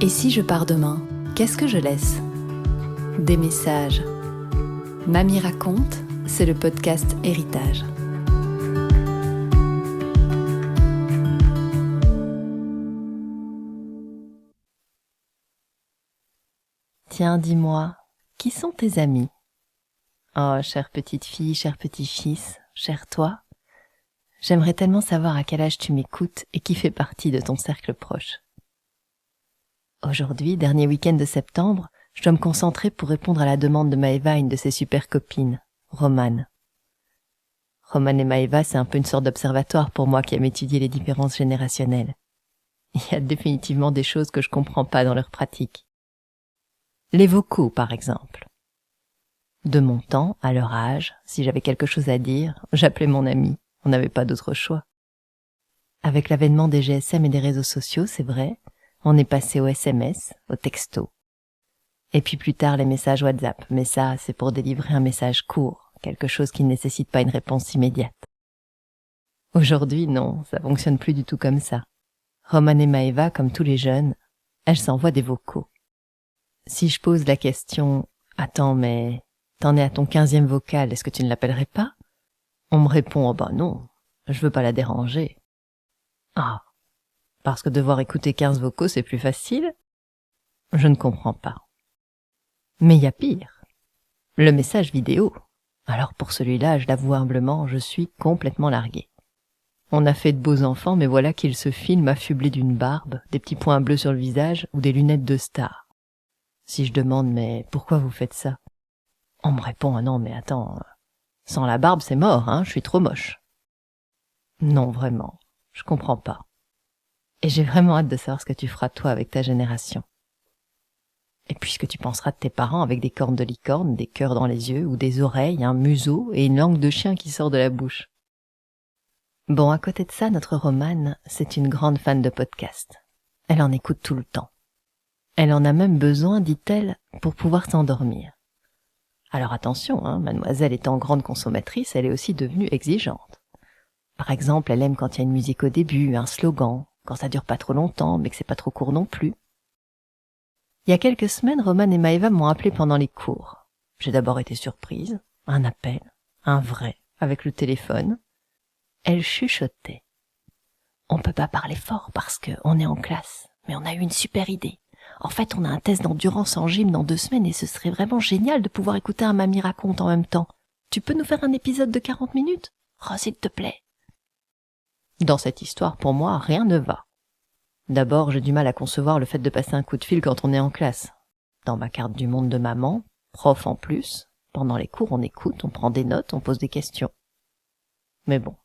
Et si je pars demain, qu'est-ce que je laisse ? Des messages. Mamie raconte, c'est le podcast Héritage. Tiens, dis-moi, qui sont tes amis ? Oh, chère petite fille, cher petit-fils, cher toi, j'aimerais tellement savoir à quel âge tu m'écoutes et qui fait partie de ton cercle proche. Aujourd'hui, dernier week-end de septembre, je dois me concentrer pour répondre à la demande de Maëva, une de ses super copines, Romane. Romane et Maëva, c'est un peu une sorte d'observatoire pour moi qui aime étudier les différences générationnelles. Il y a définitivement des choses que je comprends pas dans leur pratique. Les vocaux, par exemple. De mon temps, à leur âge, si j'avais quelque chose à dire, j'appelais mon ami. On n'avait pas d'autre choix. Avec l'avènement des GSM et des réseaux sociaux, c'est vrai, on est passé au SMS, au texto. Et puis plus tard, les messages WhatsApp. Mais ça, c'est pour délivrer un message court, quelque chose qui ne nécessite pas une réponse immédiate. Aujourd'hui, non, ça fonctionne plus du tout comme ça. Romane et Maëva, comme tous les jeunes, elles s'envoient des vocaux. Si je pose la question « Attends, mais t'en es à ton 15e vocal, est-ce que tu ne l'appellerais pas ?» On me répond « Oh bah non, je veux pas la déranger. » Ah, parce que devoir écouter 15 vocaux, c'est plus facile ? Je ne comprends pas. Mais il y a pire. Le message vidéo. Alors pour celui-là, je l'avoue humblement, je suis complètement larguée. On a fait de beaux enfants, mais voilà qu'ils se filment affublés d'une barbe, des petits points bleus sur le visage ou des lunettes de star. Si je demande « Mais pourquoi vous faites ça ?» On me répond « Ah non, mais attends, sans la barbe c'est mort, hein, je suis trop moche. » Non, vraiment, je comprends pas. Et j'ai vraiment hâte de savoir ce que tu feras toi avec ta génération. Et puis ce que tu penseras de tes parents avec des cornes de licorne, des cœurs dans les yeux, ou des oreilles, un museau et une langue de chien qui sort de la bouche. Bon, à côté de ça, notre Romane, c'est une grande fan de podcasts. Elle en écoute tout le temps. Elle en a même besoin, dit-elle, pour pouvoir s'endormir. Alors attention, hein, mademoiselle étant grande consommatrice, elle est aussi devenue exigeante. Par exemple, elle aime quand il y a une musique au début, un slogan, quand ça dure pas trop longtemps, mais que c'est pas trop court non plus. Il y a quelques semaines, Romane et Maëva m'ont appelé pendant les cours. J'ai d'abord été surprise. Un appel, un vrai, avec le téléphone. Elle chuchotait. On peut pas parler fort parce que on est en classe, mais on a eu une super idée. En fait, on a un test d'endurance en gym dans 2 semaines et ce serait vraiment génial de pouvoir écouter un Mamie raconte en même temps. Tu peux nous faire un épisode de 40 minutes ? Oh, s'il te plaît. Dans cette histoire, pour moi, rien ne va. D'abord, j'ai du mal à concevoir le fait de passer un coup de fil quand on est en classe. Dans ma carte du monde de maman, prof en plus, pendant les cours on écoute, on prend des notes, on pose des questions. Mais bon.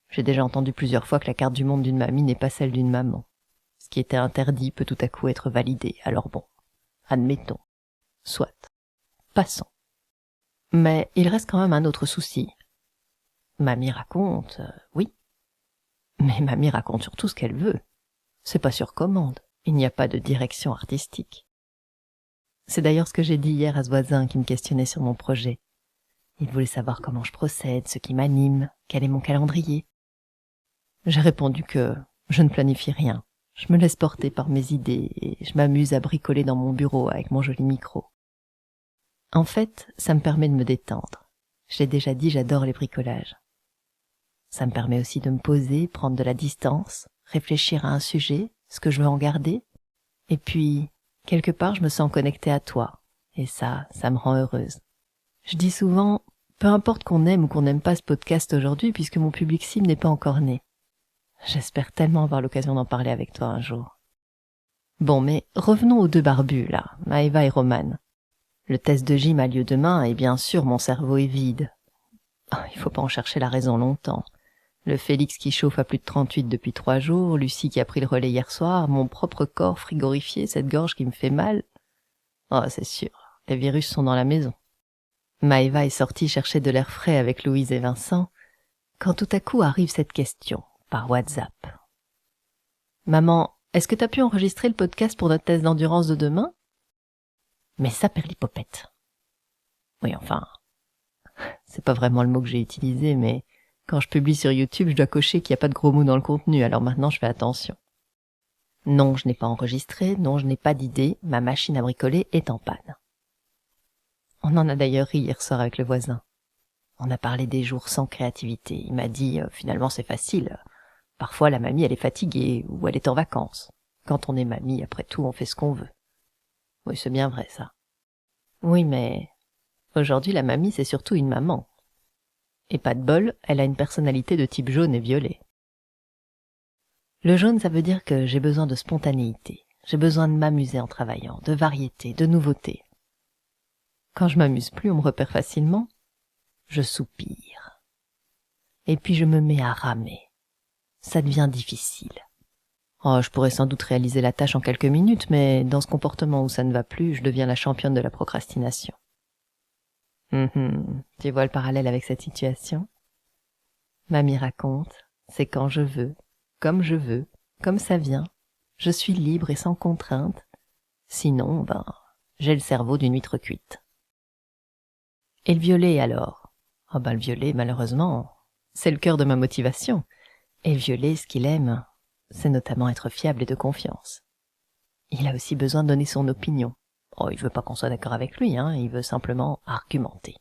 J'ai déjà entendu plusieurs fois que la carte du monde d'une mamie n'est pas celle d'une maman. Ce qui était interdit peut tout à coup être validé, alors bon, admettons. Soit. Passons. Mais il reste quand même un autre souci. Mamie raconte, oui. Mais Mamie raconte surtout ce qu'elle veut. C'est pas sur commande. Il n'y a pas de direction artistique. C'est d'ailleurs ce que j'ai dit hier à ce voisin qui me questionnait sur mon projet. Il voulait savoir comment je procède, ce qui m'anime, quel est mon calendrier. J'ai répondu que je ne planifie rien. Je me laisse porter par mes idées et je m'amuse à bricoler dans mon bureau avec mon joli micro. En fait, ça me permet de me détendre. Je l'ai déjà dit, j'adore les bricolages. Ça me permet aussi de me poser, prendre de la distance, réfléchir à un sujet, ce que je veux en garder. Et puis, quelque part, je me sens connectée à toi. Et ça me rend heureuse. Je dis souvent, peu importe qu'on aime ou qu'on n'aime pas ce podcast aujourd'hui, puisque mon public cible n'est pas encore né. J'espère tellement avoir l'occasion d'en parler avec toi un jour. Bon, mais revenons aux 2 barbus, là, Maëva et Romane. Le test de gym a lieu demain et bien sûr, mon cerveau est vide. Oh, il faut pas en chercher la raison longtemps. Le Félix qui chauffe à plus de 38 depuis 3 jours, Lucie qui a pris le relais hier soir, mon propre corps frigorifié, cette gorge qui me fait mal. Oh, c'est sûr, les virus sont dans la maison. Maëva est sortie chercher de l'air frais avec Louise et Vincent, quand tout à coup arrive cette question, par WhatsApp. « Maman, est-ce que t'as pu enregistrer le podcast pour notre test d'endurance de demain ?» Mais ça perlipopette. Oui, enfin, c'est pas vraiment le mot que j'ai utilisé, mais quand je publie sur YouTube, je dois cocher qu'il n'y a pas de gros mots dans le contenu, alors maintenant je fais attention. Non, je n'ai pas enregistré, non, je n'ai pas d'idée, ma machine à bricoler est en panne. On en a d'ailleurs ri hier soir avec le voisin. On a parlé des jours sans créativité. Il m'a dit « Finalement, c'est facile. Parfois, la mamie, elle est fatiguée ou elle est en vacances. Quand on est mamie, après tout, on fait ce qu'on veut. » Oui, c'est bien vrai, ça. Oui, mais aujourd'hui, la mamie, c'est surtout une maman. Et pas de bol, elle a une personnalité de type jaune et violet. Le jaune, ça veut dire que j'ai besoin de spontanéité. J'ai besoin de m'amuser en travaillant, de variété, de nouveauté. Quand je m'amuse plus, on me repère facilement. Je soupire. Et puis je me mets à ramer. Ça devient difficile. Oh, je pourrais sans doute réaliser la tâche en quelques minutes, mais dans ce comportement où ça ne va plus, je deviens la championne de la procrastination. Tu vois le parallèle avec cette situation? Mamie raconte, c'est quand je veux, comme ça vient. Je suis libre et sans contrainte. Sinon, j'ai le cerveau d'une huître cuite. Et le violet alors? Le violet, malheureusement, c'est le cœur de ma motivation. Et le violet, ce qu'il aime, c'est notamment être fiable et de confiance. Il a aussi besoin de donner son opinion. Il veut pas qu'on soit d'accord avec lui, il veut simplement argumenter.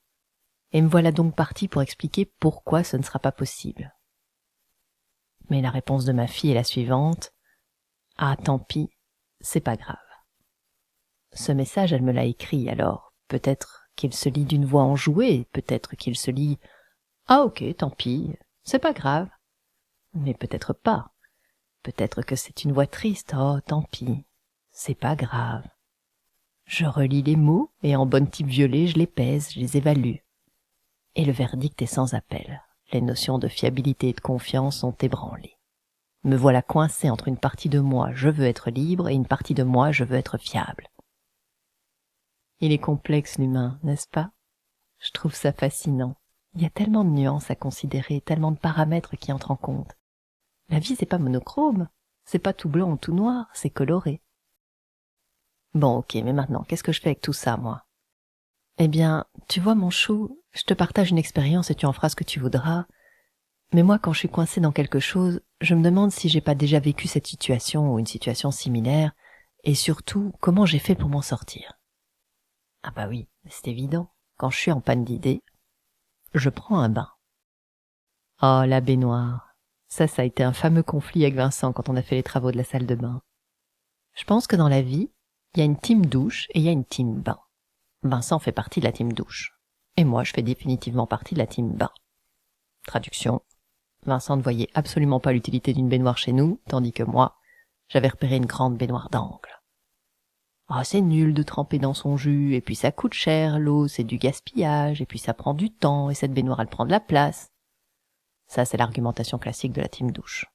Et me voilà donc partie pour expliquer pourquoi ce ne sera pas possible. Mais la réponse de ma fille est la suivante. Ah, tant pis, c'est pas grave. Ce message, elle me l'a écrit, alors peut-être qu'il se lit d'une voix enjouée, peut-être qu'il se lit « Ah ok, tant pis, c'est pas grave ». Mais peut-être pas. Peut-être que c'est une voix triste. Oh, tant pis, c'est pas grave. Je relis les mots et en bonne type violet, je les pèse, je les évalue. Et le verdict est sans appel. Les notions de fiabilité et de confiance sont ébranlées. Me voilà coincée entre une partie de moi, je veux être libre, et une partie de moi, je veux être fiable. Il est complexe l'humain, n'est-ce pas? Je trouve ça fascinant. Il y a tellement de nuances à considérer, tellement de paramètres qui entrent en compte. La vie, c'est pas monochrome, c'est pas tout blanc ou tout noir, c'est coloré. Bon, ok, mais maintenant, qu'est-ce que je fais avec tout ça, moi? Eh bien, tu vois, mon chou, je te partage une expérience et tu en feras ce que tu voudras, mais moi, quand je suis coincée dans quelque chose, je me demande si j'ai pas déjà vécu cette situation ou une situation similaire, et surtout, comment j'ai fait pour m'en sortir. Ah bah oui, c'est évident, quand je suis en panne d'idées, je prends un bain. Oh, la baignoire. Ça a été un fameux conflit avec Vincent quand on a fait les travaux de la salle de bain. Je pense que dans la vie, il y a une team douche et il y a une team bain. Vincent fait partie de la team douche. Et moi, je fais définitivement partie de la team bain. Traduction. Vincent ne voyait absolument pas l'utilité d'une baignoire chez nous, tandis que moi, j'avais repéré une grande baignoire d'angle. Oh, c'est nul de tremper dans son jus, et puis ça coûte cher, l'eau, c'est du gaspillage, et puis ça prend du temps, et cette baignoire, elle prend de la place. Ça, c'est l'argumentation classique de la team douche.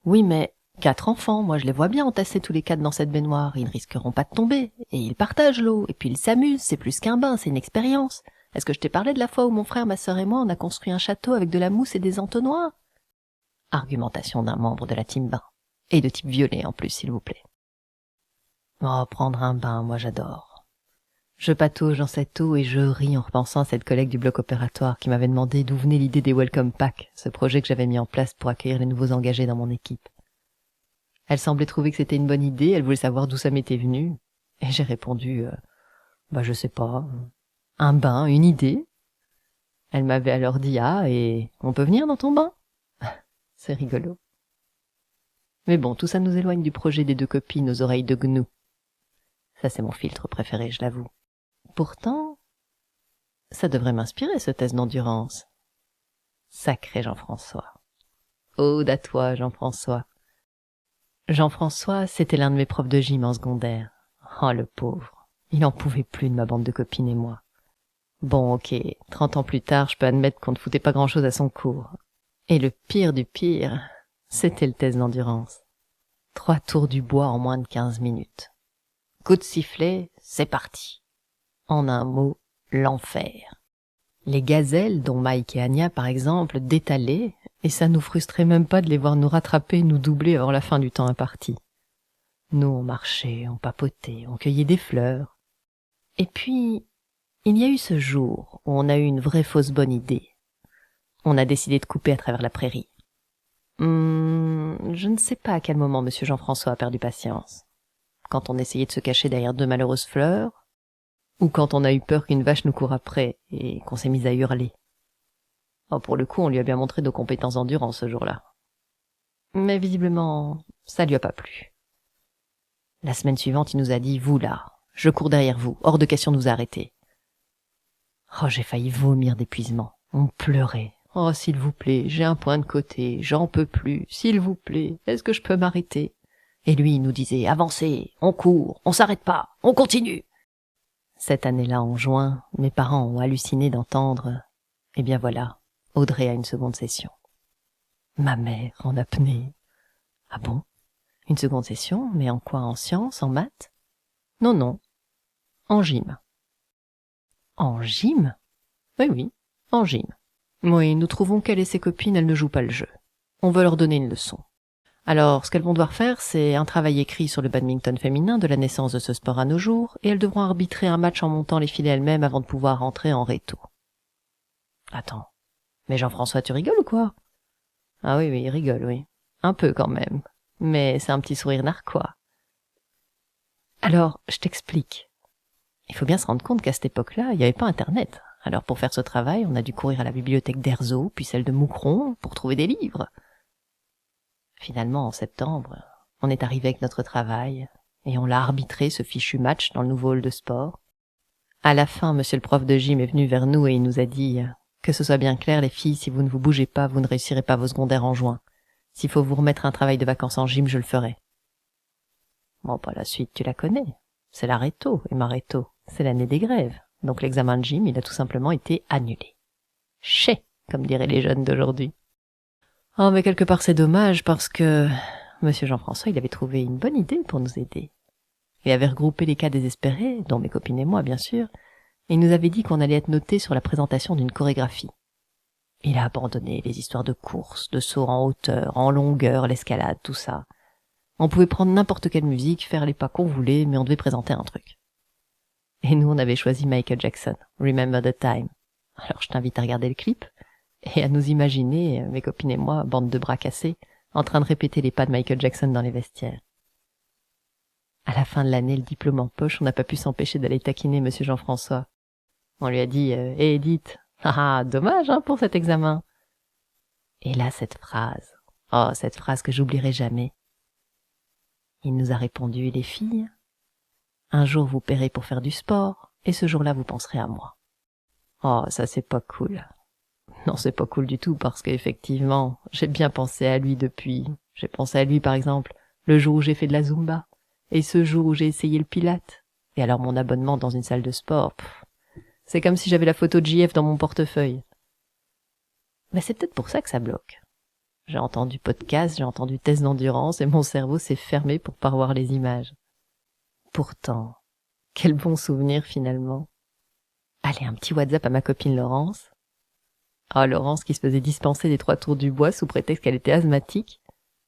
Oui, mais 4 enfants, moi je les vois bien entassés tous les 4 dans cette baignoire, ils ne risqueront pas de tomber, et ils partagent l'eau, et puis ils s'amusent, c'est plus qu'un bain, c'est une expérience. Est-ce que je t'ai parlé de la fois où mon frère, ma sœur et moi, on a construit un château avec de la mousse et des entonnoirs? Argumentation d'un membre de la team bain. Et de type violet en plus, s'il vous plaît. Oh, prendre un bain, moi j'adore. Je patauge dans cette eau et je ris en repensant à cette collègue du bloc opératoire qui m'avait demandé d'où venait l'idée des Welcome Packs, ce projet que j'avais mis en place pour accueillir les nouveaux engagés dans mon équipe. Elle semblait trouver que c'était une bonne idée, elle voulait savoir d'où ça m'était venu. Et j'ai répondu, je sais pas, un bain, une idée. Elle m'avait alors dit, ah, et on peut venir dans ton bain? C'est rigolo. Mais bon, tout ça nous éloigne du projet des 2 copines aux oreilles de gnou. Ça, c'est mon filtre préféré, je l'avoue. Pourtant, ça devrait m'inspirer, ce test d'endurance. Sacré Jean-François. Ode à toi, Jean-François. Jean-François, c'était l'un de mes profs de gym en secondaire. Oh, le pauvre. Il en pouvait plus de ma bande de copines et moi. Bon, ok, 30 ans plus tard, je peux admettre qu'on ne foutait pas grand-chose à son cours. Et le pire du pire, c'était le test d'endurance. 3 tours du bois en moins de 15 minutes. Coup de sifflet, c'est parti. En un mot, l'enfer. Les gazelles, dont Mike et Anya par exemple, détalaient, et ça nous frustrait même pas de les voir nous rattraper, nous doubler avant la fin du temps imparti. Nous, on marchait, on papotait, on cueillait des fleurs. Et puis, il y a eu ce jour où on a eu une vraie fausse bonne idée. On a décidé de couper à travers la prairie. Je ne sais pas à quel moment monsieur Jean-François a perdu patience. Quand on essayait de se cacher derrière deux malheureuses fleurs, ou quand on a eu peur qu'une vache nous court après et qu'on s'est mis à hurler. Oh, pour le coup, on lui a bien montré nos compétences d'endurance ce jour-là. Mais visiblement, ça lui a pas plu. La semaine suivante, il nous a dit « Vous là, je cours derrière vous, hors de question de vous arrêter. » Oh, j'ai failli vomir d'épuisement. On pleurait. « Oh, s'il vous plaît, j'ai un point de côté, j'en peux plus, s'il vous plaît, est-ce que je peux m'arrêter ?» Et lui, il nous disait « Avancez, on court, on s'arrête pas, on continue !» Cette année-là, en juin, mes parents ont halluciné d'entendre « Eh bien voilà, Audrey a une seconde session. » Ma mère, en apnée. « Ah bon ? Une seconde session, mais en quoi ? En sciences, en maths ? » « Non, non, en gym. »« En gym ? » ?»« Oui, en gym. » « Oui, nous trouvons qu'elle et ses copines, elles ne jouent pas le jeu. On veut leur donner une leçon. Alors, ce qu'elles vont devoir faire, c'est un travail écrit sur le badminton féminin de la naissance de ce sport à nos jours, et elles devront arbitrer un match en montant les filets elles-mêmes avant de pouvoir rentrer en réto. » « Attends, mais Jean-François, tu rigoles ou quoi ?»« Ah oui, il rigole, oui. Un peu quand même. Mais c'est un petit sourire narquois. » « Alors, je t'explique. Il faut bien se rendre compte qu'à cette époque-là, il n'y avait pas Internet. Alors pour faire ce travail, on a dû courir à la bibliothèque d'Erzo, puis celle de Moucron, pour trouver des livres. Finalement, en septembre, on est arrivé avec notre travail, et on l'a arbitré, ce fichu match, dans le nouveau hall de sport. À la fin, monsieur le prof de gym est venu vers nous et il nous a dit « Que ce soit bien clair, les filles, si vous ne vous bougez pas, vous ne réussirez pas vos secondaires en juin. S'il faut vous remettre un travail de vacances en gym, je le ferai. » Bon, pas la suite, tu la connais. C'est la réto, et ma réto, c'est l'année des grèves. Donc l'examen de gym, il a tout simplement été annulé. Chais, comme diraient les jeunes d'aujourd'hui. Oh, mais quelque part c'est dommage parce que monsieur Jean-François, il avait trouvé une bonne idée pour nous aider. Il avait regroupé les cas désespérés, dont mes copines et moi, bien sûr, et il nous avait dit qu'on allait être notés sur la présentation d'une chorégraphie. Il a abandonné les histoires de courses, de sauts en hauteur, en longueur, l'escalade, tout ça. On pouvait prendre n'importe quelle musique, faire les pas qu'on voulait, mais on devait présenter un truc. Et nous, on avait choisi Michael Jackson, Remember the Time. Alors je t'invite à regarder le clip et à nous imaginer, mes copines et moi, bande de bras cassés, en train de répéter les pas de Michael Jackson dans les vestiaires. À la fin de l'année, le diplôme en poche, on n'a pas pu s'empêcher d'aller taquiner monsieur Jean-François. On lui a dit « Hé Edith, dommage pour cet examen !» Et là, cette phrase que j'oublierai jamais. Il nous a répondu « Les filles, un jour vous paierez pour faire du sport, et ce jour-là vous penserez à moi. » Oh, ça c'est pas cool. Non, c'est pas cool du tout, parce qu'effectivement, j'ai bien pensé à lui depuis. J'ai pensé à lui, par exemple, le jour où j'ai fait de la Zumba, et ce jour où j'ai essayé le Pilate, et alors mon abonnement dans une salle de sport. C'est comme si j'avais la photo de JF dans mon portefeuille. Mais c'est peut-être pour ça que ça bloque. J'ai entendu podcast, j'ai entendu test d'endurance, et mon cerveau s'est fermé pour pas voir les images. Pourtant, quel bon souvenir finalement. Allez, un petit WhatsApp à ma copine Laurence. Oh, Laurence qui se faisait dispenser des 3 tours du bois sous prétexte qu'elle était asthmatique.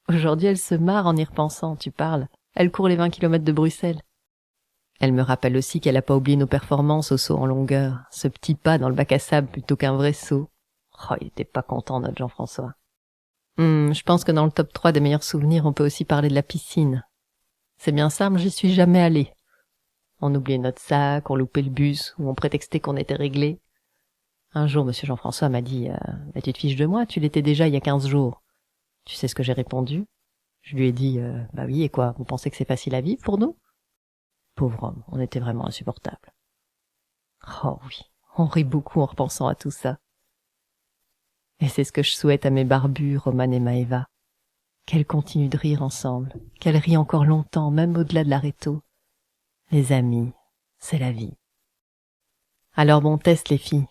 Aujourd'hui, elle se marre en y repensant, tu parles. Elle court les 20 km de Bruxelles. Elle me rappelle aussi qu'elle a pas oublié nos performances au saut en longueur. Ce petit pas dans le bac à sable plutôt qu'un vrai saut. Oh, il était pas content, notre Jean-François. Je pense que dans le top 3 des meilleurs souvenirs, on peut aussi parler de la piscine. C'est bien simple, j'y suis jamais allée. On oubliait notre sac, on loupait le bus, ou on prétextait qu'on était réglé. Un jour, monsieur Jean-François m'a dit « Tu te fiches de moi, tu l'étais déjà il y a 15 jours. » Tu sais ce que j'ai répondu ? Je lui ai dit « Bah oui, et quoi, vous pensez que c'est facile à vivre pour nous ?» Pauvre homme, on était vraiment insupportable. Oh oui, on rit beaucoup en repensant à tout ça. Et c'est ce que je souhaite à mes barbus, Roman et Maëva. Qu'elles continuent de rire ensemble, qu'elles rient encore longtemps, même au-delà de la réto. Les amis, c'est la vie. Alors bon, test les filles.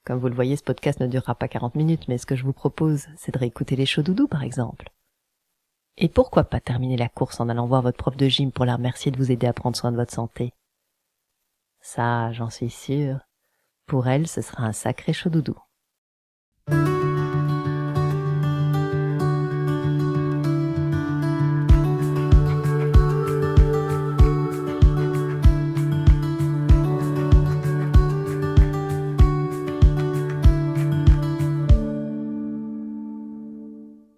Comme vous le voyez, ce podcast ne durera pas 40 minutes, mais ce que je vous propose, c'est de réécouter les shows doudous, par exemple. Et pourquoi pas terminer la course en allant voir votre prof de gym pour la remercier de vous aider à prendre soin de votre santé. Ça, j'en suis sûre. Pour elle, ce sera un sacré show doudou.